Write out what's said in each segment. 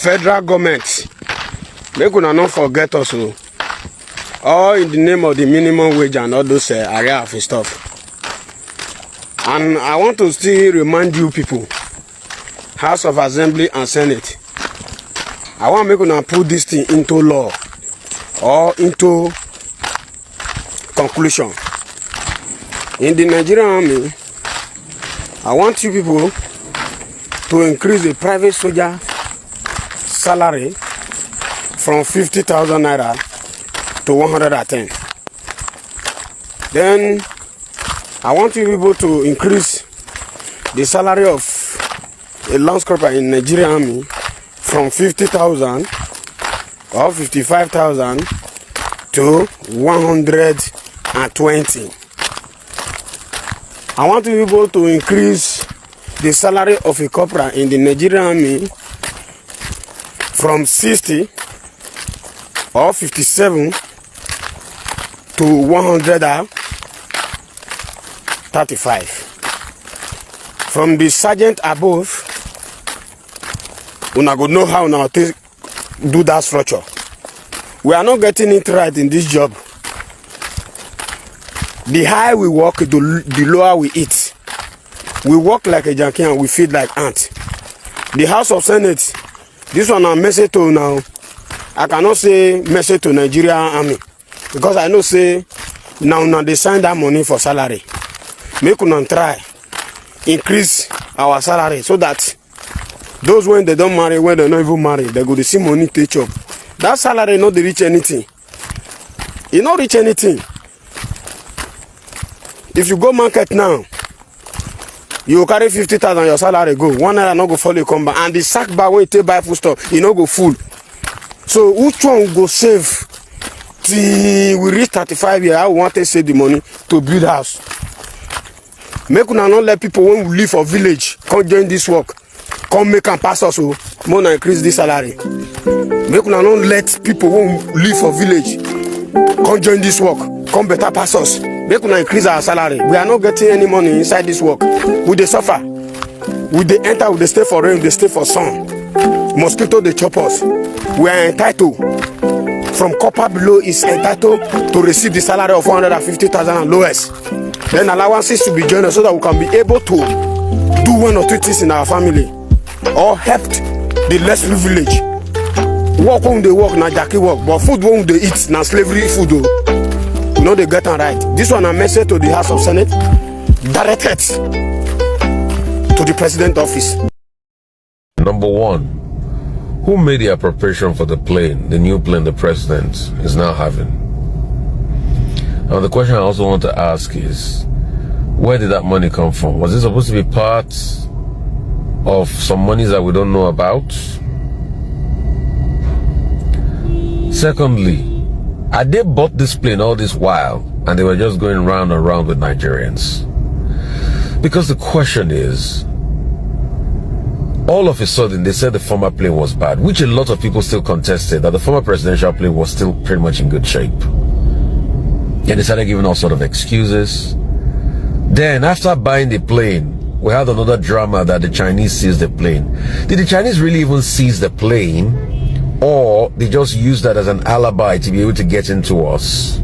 federal government, make una not forget also, all in the name of the minimum wage and all those area of stuff. And I want to still remind you people, House of Assembly and Senate, I want to make una put this thing into law or into conclusion. In the Nigerian army, I want you people to increase the private soldier salary from 50,000 naira to 110. Then I want you people to increase the salary of a landscraper in Nigerian army from 50,000 or 55,000 to 120. I want you people to increase the salary of a corporal in the Nigerian army from 60 or 57 to 135. From the sergeant above, una go know how una take do that structure. We are not getting it right in this job. The higher we work, the lower we eat. We work like a junkie and we feed like ants. The House of Senate, this one a message to now. I cannot say message to Nigerian army because I know say now they sign that money for salary. Make una try increase our salary so that those when they don't marry, when they not even marry, they go to see money take up. That salary not reach anything. It not reach anything. If you go market now, you carry 50,000 your salary go. One naira not go follow you come back, and the sack bag when you take buy food stuff, you no go full. So which one will go save till we reach 35 years? I want to save the money to build house. Make una not let people when we live for village come join this work, come make and pass us. More than increase this salary. Make una not let people when we live for village come join this work, come better pass us. Make una increase our salary. We are not getting any money inside this work. We dey suffer. We dey enter, we dey stay for rain, we dey stay for sun. Mosquito dey chop us. We are entitled. From copper below is entitled to receive the salary of 150,000 and lowest. Then allowances to be joined so that we can be able to do one or two things in our family or help the less privileged. Work when they work, na jackie work, but food when they eat, na slavery food. You know they get it right. This one a message to the House of Senate, directed to the President office. Number one, who made the appropriation for the plane, the new plane the President is now having? Now the question I also want to ask is, where did that money come from? Was it supposed to be part of some monies that we don't know about? Secondly, had they bought this plane all this while and they were just going round and round with Nigerians? Because the question is, all of a sudden they said the former plane was bad, which a lot of people still contested, that the former presidential plane was still pretty much in good shape. And they started giving all sort of excuses. Then after buying the plane, we had another drama that the Chinese seized the plane. Did the Chinese really even seize the plane, or they just use that as an alibi to be able to get into us?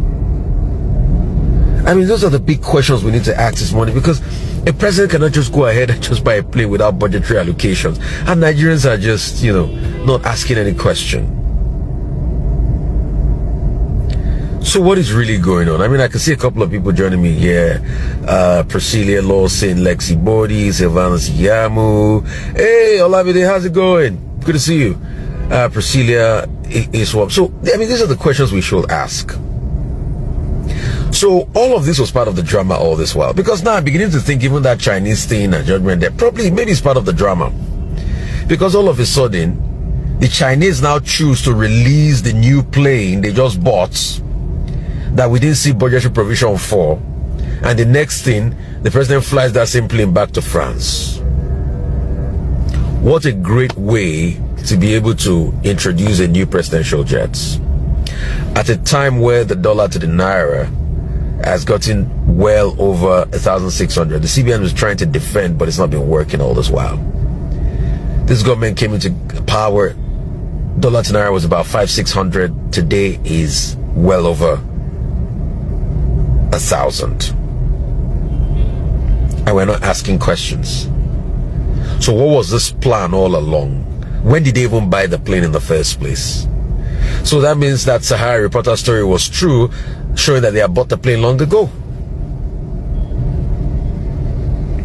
I mean, those are the big questions we need to ask this morning, because a president cannot just go ahead and just buy a plane without budgetary allocations, and Nigerians are just, not asking any question. So what is really going on? I mean, I can see a couple of people joining me here. Priscilla Lawson, Lexi Body, Sylvanus Yamu. Hey, Olamide, how's it going? Good to see you. Priscilla Iswap. So, I mean, these are the questions we should ask. So, all of this was part of the drama all this while. Because now I'm beginning to think even that Chinese thing and judgment there, maybe it's part of the drama. Because all of a sudden, the Chinese now choose to release the new plane they just bought that we didn't see budgetary provision for, and the next thing, the president flies that same plane back to France. What a great way to be able to introduce a new presidential jet at a time where the dollar to the naira has gotten well over 1,600. The CBN was trying to defend, but it's not been working all this while. This government came into power dollar to naira was about 500-600. Today is well over 1,000. And we're not asking questions. So what was this plan all along? When did they even buy the plane in the first place? So that means that Sahara Reporter story was true, showing that they had bought the plane long ago.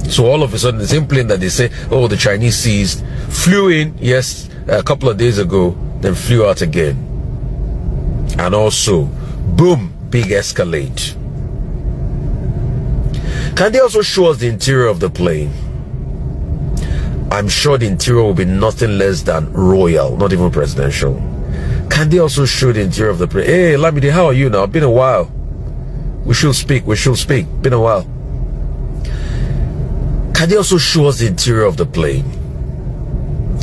So all of a sudden, the same plane that they say, oh, the Chinese seized, flew in, yes, a couple of days ago, then flew out again. And also, boom, big escalate. Can they also show us the interior of the plane? I'm sure the interior will be nothing less than royal, not even presidential. Can they also show the interior of the plane? Hey, Lamide, how are you now? Been a while. We should speak. Been a while. Can they also show us the interior of the plane?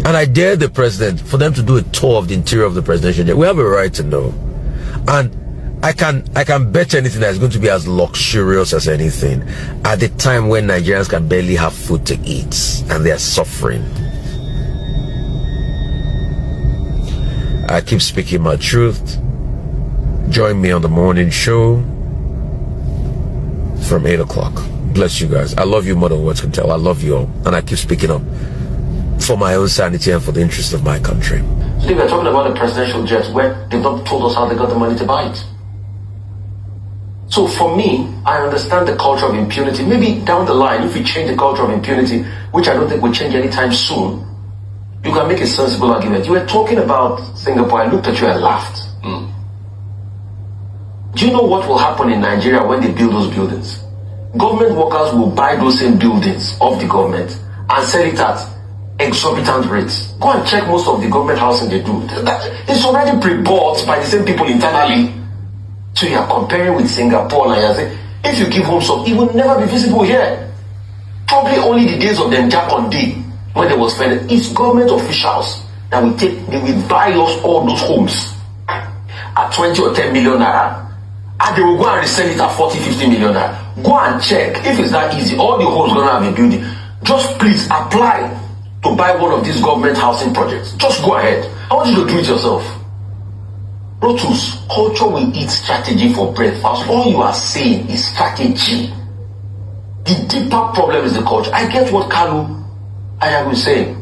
And I dare the president for them to do a tour of the interior of the presidential jet. We have a right to know. And I can bet anything that it's going to be as luxurious as anything at the time when Nigerians can barely have food to eat and they are suffering. I keep speaking my truth. Join me on the morning show from 8 o'clock. Bless you guys. I love you more than words can tell. I love you all. And I keep speaking up for my own sanity and for the interest of my country. Today we're talking about the presidential jets where they've not told us how they got the money to buy it. So for me, I understand the culture of impunity. Maybe down the line, if we change the culture of impunity, which I don't think will change anytime soon, you can make a sensible argument. You were talking about Singapore. I looked at you and laughed. Do you know what will happen in Nigeria when they build those buildings? Government workers will buy those same buildings of the government and sell it at exorbitant rates. Go and check most of the government housing they do. It's already pre-bought by the same people internally. So you are comparing with Singapore and you're saying, if you give home some, it will never be visible here. Probably only the days of them Jack on day when they was spending. It's government officials that will they will buy us all those homes at 20 or 10 million naira. And they will go and resell it at 40, 50 million naira. Go and check if it's that easy. All the homes gonna have a building. Just please apply to buy one of these government housing projects. Just go ahead. I want you to do it yourself. Rotus, culture will eat strategy for breakfast. All you are saying is strategy. The deeper problem is the culture. I get what Kalu Ayagu is saying.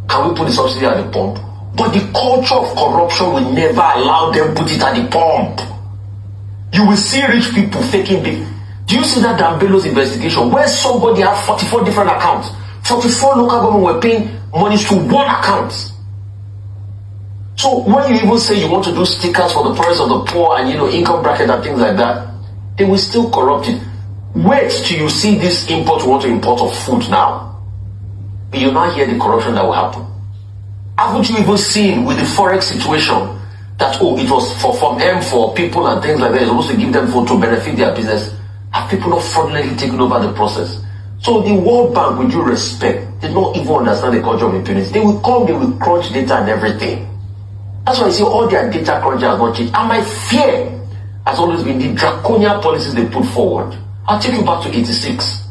Can we put the subsidy at the pump? But the culture of corruption will never allow them put it at the pump. You will see rich people faking big. Do you see that Dambelo's investigation where somebody had 44 different accounts? 44 local government were paying monies to one account. So when you even say you want to do stickers for the poorest of the poor and income bracket and things like that, they will still corrupt it. Wait till you see this import we want to import of food now. But you now hear the corruption that will happen. Haven't you even seen with the forex situation that it was from M for people and things like that, it's supposed to give them food to benefit their business? Have people not fraudulently taken over the process? So the World Bank, with due respect, did not even understand the culture of impunity. They will come, they will crunch data and everything. That's why you see all their data crunching has not changed. And my fear has always been the draconian policies they put forward. I'll take you back to 86.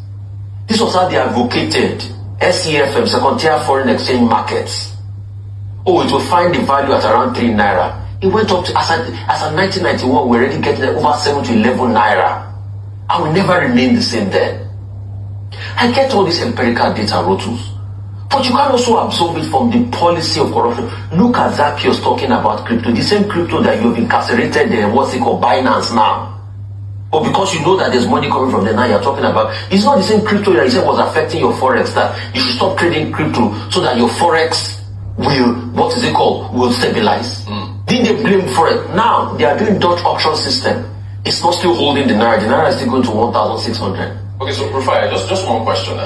This was how they advocated SEFM, second tier foreign exchange markets. Oh, it will find the value at around 3 naira. It went up to, as of 1991, we're already getting over 7 to 11 naira. I will never remain the same then. I get all this empirical data, Rotus. But you can also absorb it from the policy of corruption. Look at Zacchaeus talking about crypto. The same crypto that you have incarcerated, what's it called, Binance now. Or because you know that there's money coming from there now you're talking about. It's not the same crypto that you said was affecting your forex, that you should stop trading crypto so that your forex will stabilize. Didn't they blame for it? Now they are doing Dutch auction system. It's not still holding the naira. The naira is still going to 1,600. Okay, so RUFAI, just one question.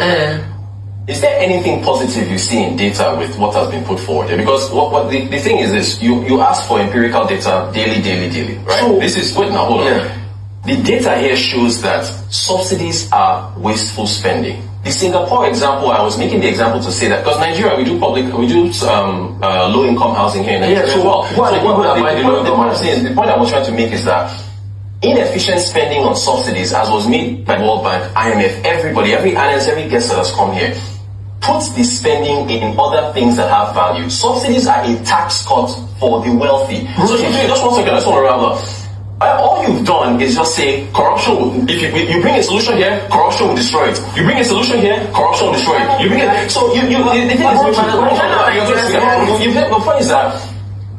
Is there anything positive you see in data with what has been put forward here? Because what the thing is this, you ask for empirical data daily, right? So, hold on. The data here shows that subsidies are wasteful spending. The Singapore example, I was making the example to say that because Nigeria, we do low-income housing here in Nigeria as well. The point I was trying to make is that inefficient spending on subsidies, as was made by the World Bank, IMF, everybody, every analyst, every guest that has come here, put the spending in other things that have value. Subsidies are a tax cut for the wealthy. So just 1 second, I just want to wrap up. All you've done is just say corruption will, if you bring a solution here, corruption will destroy it. You bring a solution here, corruption will destroy it. You bring it, so the thing is, the point is that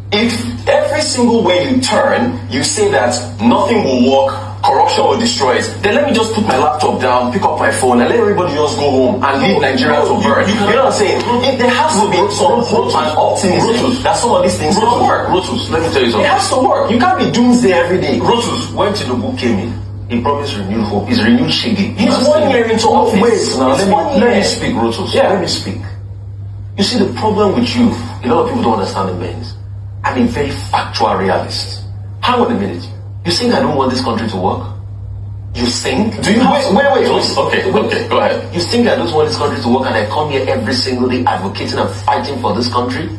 if every single way you turn, you say that nothing will work, corruption will destroy it, then let me just put my laptop down, pick up my phone, and let everybody just go home and leave Nigeria to burn. You know what I'm saying? There has to be some hope and optimism that some of these things will work. Rotus, let me tell you something. It has to work. You can't be doomsday every day. Rotus, when Tinubu came in, he promised renewed hope. He's renewed shiggy. He's 1 year into office. Wait, now let me speak, Rotus. Yeah. Let me speak. You see, the problem with you, a lot of people don't understand the means. I'm a very factual realist. Hang on a minute. You think I don't want this country to work? You think? Do you wait? Okay, go ahead. You think I don't want this country to work and I come here every single day advocating and fighting for this country?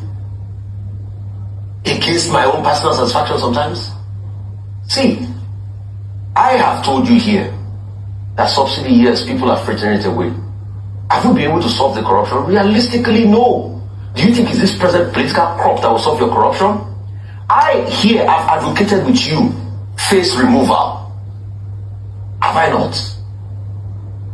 Against my own personal satisfaction sometimes? See, I have told you here that subsidy years, people are frittering it away. Have you been able to solve the corruption? Realistically, no. Do you think it's this present political crop that will solve your corruption? I here have advocated with you face removal. Have I not?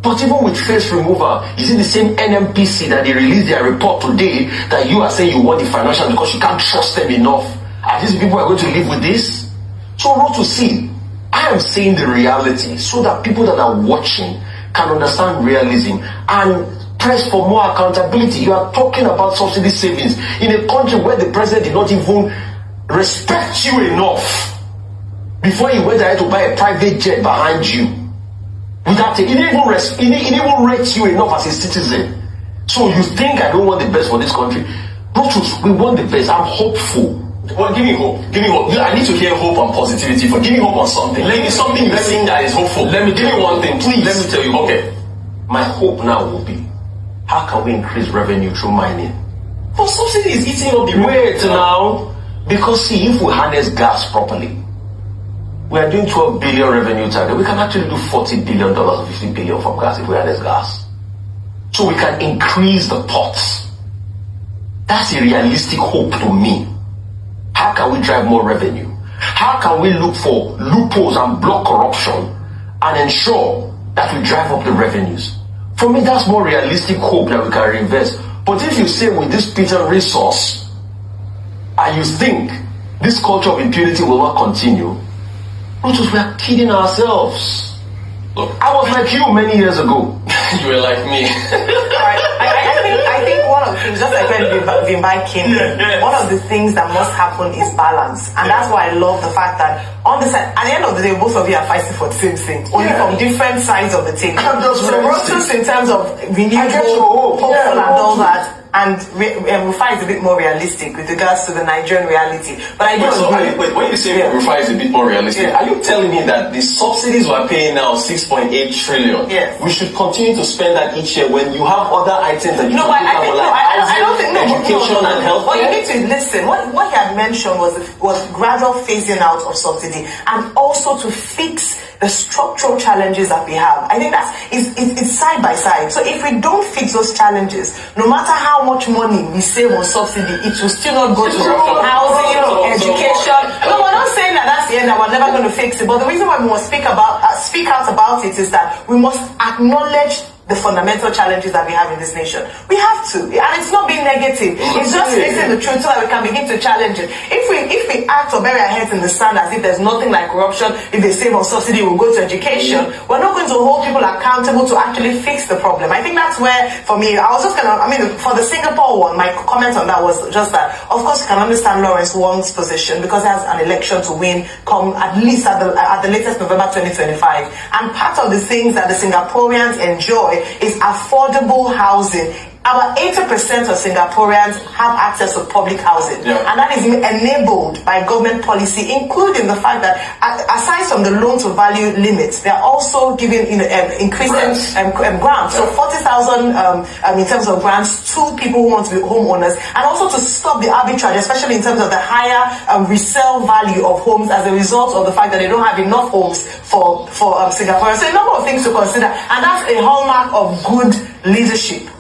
But even with face removal, is it the same NMPC that they released their report today that you are saying you want the financial because you can't trust them enough? And these people are going to live with this? So, what to see? I am saying the reality so that people that are watching can understand realism and press for more accountability. You are talking about subsidy savings in a country where the president did not even respect you enough before he went ahead to buy a private jet behind you. Without it, he didn't even rate you enough as a citizen. So you think I don't want the best for this country? Brutus, we want the best. I'm hopeful. Well, give me hope. Give me hope. I need to hear hope and positivity. Give me hope on something. Give me something you're seeing that is hopeful. Give me one thing, please. Let me tell you. Okay. My hope now will be, how can we increase revenue through mining? But subsidy is eating up the Wait now. Because see, if we harness gas properly, we are doing 12 billion revenue target. We can actually do $40 billion or 50 billion from gas if we harness gas. So we can increase the pots. That's a realistic hope to me. How can we drive more revenue? How can we look for loopholes and block corruption and ensure that we drive up the revenues? For me, that's more realistic hope that we can reinvest. But if you say with this Peter resource, and you think this culture of impunity will not continue, Brutus, we are kidding ourselves. Look, I was like you many years ago. You were like me. I think one of the things, just like when Vimbai came in, one of the things that must happen is balance. And that's why I love the fact that on the side, at the end of the day, both of you are fighting for the same thing, only from different sides of the table. So Brutus in terms of renewed hope, hopeful and all that, and RUFAI is a bit more realistic with regards to the Nigerian reality. But I do agree. Wait, when you say RUFAI is a bit more realistic, are you telling me that the subsidies we're paying now, 6.8 trillion, we should continue to spend that each year when you have other items that you I don't think education and health? What you need to listen, what he had mentioned was gradual phasing out of subsidy and also to fix the structural challenges that we have. I think it's side by side. So if we don't fix those challenges, no matter how much money we save on subsidy, it will still not go to housing, education. No, we're not saying that that's the end, that we're never going to fix it. But the reason why we must speak out about it is that we must acknowledge the fundamental challenges that we have in this nation. We have to, and it's not being negative. It's just facing the truth so that we can begin to challenge it. If we act or bury our heads in the sand as if there's nothing like corruption, if they save on subsidy, we'll go to education, we're not going to hold people accountable to actually fix the problem. I think that's where, for me, for the Singapore one, my comment on that was just that, of course, you can understand Lawrence Wong's position because he has an election to win come at least at the latest November 2025. And part of the things that the Singaporeans enjoy is affordable housing. About 80% of Singaporeans have access to public housing, and that is enabled by government policy, including the fact that aside from the loan to value limits, they are also giving increasing grants. So 40,000 in terms of grants to people who want to be homeowners, and also to stop the arbitrage, especially in terms of the higher resale value of homes as a result of the fact that they don't have enough homes for Singaporeans. So a number of things to consider, and that's a hallmark of good leadership.